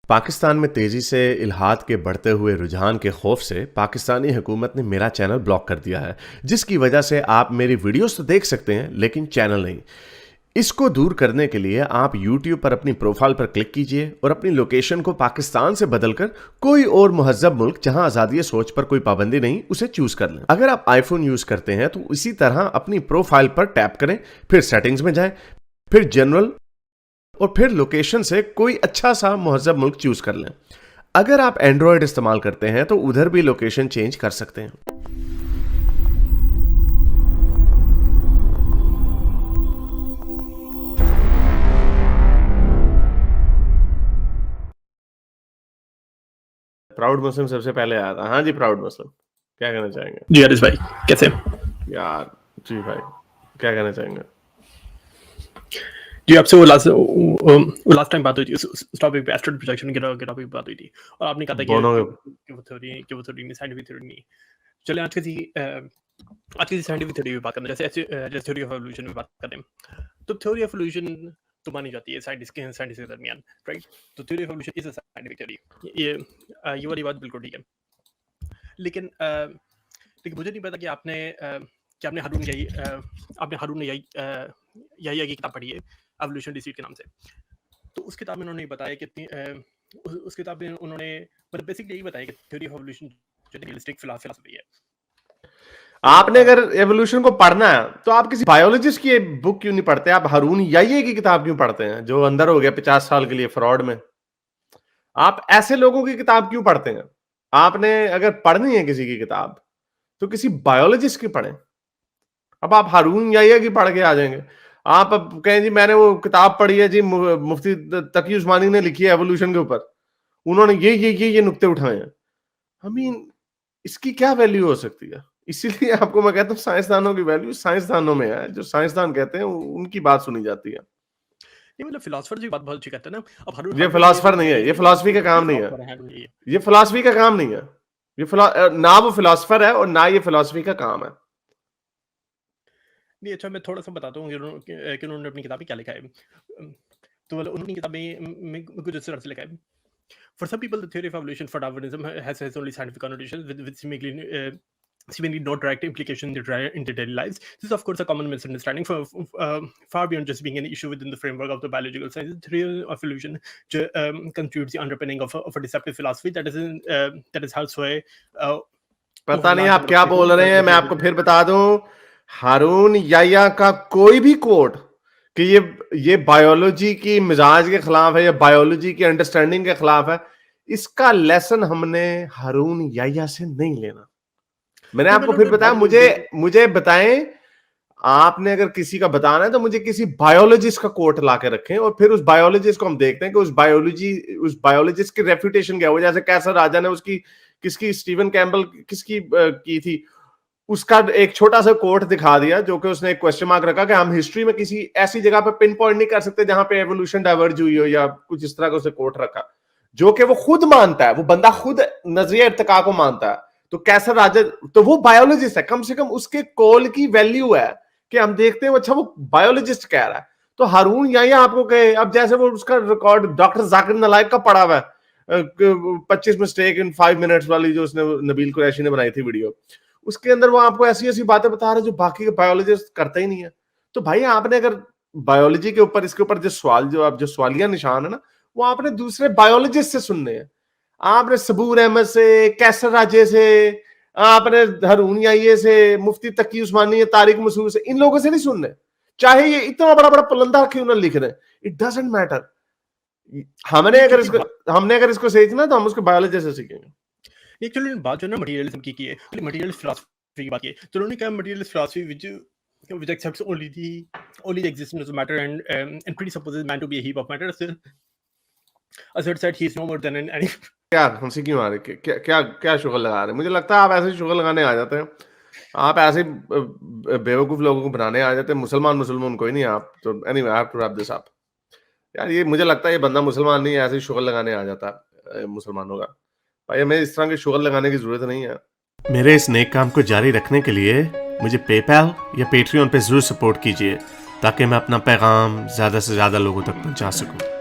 पाकिस्तान में तेजी से इल्हाद के बढ़ते हुए रुझान के खौफ से पाकिस्तानी हुकूमत ने मेरा चैनल ब्लॉक कर दिया है, जिसकी वजह से आप मेरी वीडियोस तो देख सकते हैं लेकिन चैनल नहीं। इसको दूर करने के लिए आप YouTube पर अपनी प्रोफाइल पर क्लिक कीजिए और अपनी लोकेशन को पाकिस्तान से बदलकर कोई और मुहज्जब मुल्क जहां आज़ादी सोच पर कोई पाबंदी नहीं उसे चूज कर लें। अगर आप आईफोन यूज करते हैं तो इसी तरह अपनी प्रोफाइल पर टैप करें, फिर सेटिंग्स में जाएं, फिर जनरल और फिर लोकेशन से कोई अच्छा सा मुहज्जब मुल्क चूज कर लें। अगर आप एंड्रॉयड इस्तेमाल करते हैं तो उधर भी लोकेशन चेंज कर सकते हैं। प्राउड मुस्लिम सबसे पहले आया था। हाँ जी, प्राउड मुस्लिम, क्या कहना चाहेंगे? जी हारिस भाई, कैसे? यार जी भाई, क्या कहना चाहेंगे? जी, आपसे वो लास्ट टाइम बात हुई थी उस टॉपिक पे, एस्ट्रॉइड प्रोजेक्शन के टॉपिक पे बात हुई थी और आपने कहा था कि वो थ्योरी नहीं, साइंटिफिक थ्योरी नहीं। चलिए आज की साइंटिफिक थ्योरी पे बात करते हैं, जैसे थ्योरी ऑफ एवोल्यूशन में बात करते हैं। तो थ्योरी ऑफ एवोल्यूशन तो मानी जाती है साइंटिस्ट के दरमियान, राइट? तो theory of evolution is a scientific theory. ये वाली बात बिल्कुल ठीक है, लेकिन मुझे नहीं पता कि आपने हारून यही की किताब पढ़ी है, एवोल्यूशन डिसीट के नाम से। तो उस किताब में उन्होंने बताया कि उस किताब में उन्होंने मतलब बेसिकली यही बताया कि थ्योरी ऑफ एवोल्यूशन जो रियलिस्टिक फिलॉसफी है। आपने अगर एवोल्यूशन को पढ़ना है तो आप किसी बायोलॉजिस्ट की बुक क्यों नहीं पढ़ते? आप हारून याहिया की किताब क्यों पढ़ते हैं जो अंदर हो गया 50 साल के लिए फ्रॉड में? आप ऐसे लोगों की किताब क्यों पढ़ते हैं? आपने अगर पढ़नी है किसी की किताब तो किसी बायोलॉजिस्ट की पढ़ें। अब आप हारून याहिया की पढ़ के आ जाएंगे। आप अब कहें जी मैंने वो किताब पढ़ी है जी, मुफ्ती तकी उस्मानी ने लिखी है एवोल्यूशन के ऊपर, उन्होंने ये नुक्ते उठाए हैं। आई मीन इसकी क्या वैल्यू हो सकती है? इसीलिए आपको मैं कहता हूँ साइंसदानों की वैल्यू साइंसदानों में है। जो साइंसदान कहते हैं उनकी बात सुनी जाती है। नहीं, मतलब फिलोसफर जी बात बहुत अच्छी कहते हैं ना। अब हारून ये फिलोसफर नहीं है, ये फिलोसफी का काम नहीं है, ये फिलोसफी का काम नहीं है। ये ना वो फिलोसफर है और ना ये फिलोसफी का काम है। नहीं, अच्छा मैं थोड़ा सा बताता हूँ कि उन्होंने अपनी किताब में क्या लिखा है। तो उन्होंने किताब में कुछ इस तरह से लिखा है। For some people, the theory of evolution for Darwinism has only scientific connotations with seemingly no direct implication in their daily lives. This is, of course, a common misunderstanding far beyond just being an issue within the framework of the biological sciences. The theory of evolution constitutes the underpinning of a deceptive philosophy that is held sway. पता नहीं आप क्या बोल रहे हैं, मैं आपको फिर बता दूं, हारून याहिया का कोई भी कोट कि ये बायोलॉजी की मिजाज के खिलाफ है या बायोलॉजी की अंडरस्टैंडिंग के खिलाफ है, इसका लेसन हमने हारून याहिया से नहीं लेना। मैंने आपको फिर बताया, मुझे बताएं, आपने अगर किसी का बताना है तो मुझे किसी बायोलॉजिस्ट का कोट ला के रखें और फिर उस बायोलॉजिस्ट को हम देखते हैं कि उस बायोलॉजिस्ट की रेफ्यूटेशन क्या हो। जैसे कैसर राजा ने उसकी किसकी स्टीवन कैम्बल किसकी की थी, उसका एक छोटा सा कोट दिखा दिया जो कि उसने एक क्वेश्चन मार्क रखा कि हम हिस्ट्री में किसी ऐसी जगह पे पिन पॉइंट नहीं कर सकते जहां पे एवोल्यूशन डाइवर्ज हुई हो या कुछ इस तरह का उसने कोट रखा जो कि वो खुद मानता है, वो बंदा खुद नजरिया इर्तिका को मानता है। तो कैसर राजा तो वो बायोलॉजिस्ट है, कम से कम उसके कॉल की वैल्यू है कि हम देखते हैं अच्छा वो बायोलॉजिस्ट कह रहा है। तो हारून याहिया आपको कहे, अब जैसे वो उसका रिकॉर्ड डॉक्टर जाकिर नालायक का पड़ा हुआ है 25 मिस्टेक इन 5 मिनट्स वाली जो उसने नबील कुरैशी ने बनाई थी वीडियो, उसके अंदर वो आपको ऐसी ऐसी बातें बता रहे जो बाकी के बायोलॉजिस्ट करते ही नहीं है। तो भाई आपने अगर बायोलॉजी के ऊपर इसके ऊपर जो सवालिया निशान है ना, वो आपने दूसरे बायोलॉजिस्ट से सुनने हैं। आपने सबूर अहमद से, कैसर राजे से, आपने हारून याहिया से, मुफ्ती तकी उस्मानी, तारिक मसूद से, इन लोगों से नहीं सुनने। चाहे ये इतना बड़ा बड़ा पुलंदा क्यों ना लिख रहे, इट डजंट मैटर। हमने अगर इसको सीखना तो हम उसके बायोलॉजी से सीखेंगे। एक्चुअली बात जो ना मटेरियलिज्म की है, मटेरियलिस्ट फिलॉसफी की बात की, तो उन्होंने कहा materialist philosophy which accepts only the existence of matter and presupposes man to be a heap of matter. Asserts that he is no more than any. यार हमसे क्यों आ रहे, क्या शुगल लगा रहे? मुझे लगता है आप ऐसे शुगल लगाने आ जाते हैं, आप ऐसे बेवकूफ लोगों को बनाने आ जाते हैं। मुसलमान कोई नहीं आप तो। Anyway I have to wrap this up. यार ये मुझे लगता है ये बंदा मुसलमान नहीं, ऐसे शुगल लगाने आ जाता है मुसलमानों का। भाई हमें इस तरह के शुगल लगाने की जरूरत नहीं है। मेरे इस नेक काम को जारी रखने के लिए मुझे पेपैल या पेट्रियन पे जरूर सपोर्ट कीजिए ताकि मैं अपना पैगाम ज्यादा से ज्यादा लोगों तक पहुंचा सकूं।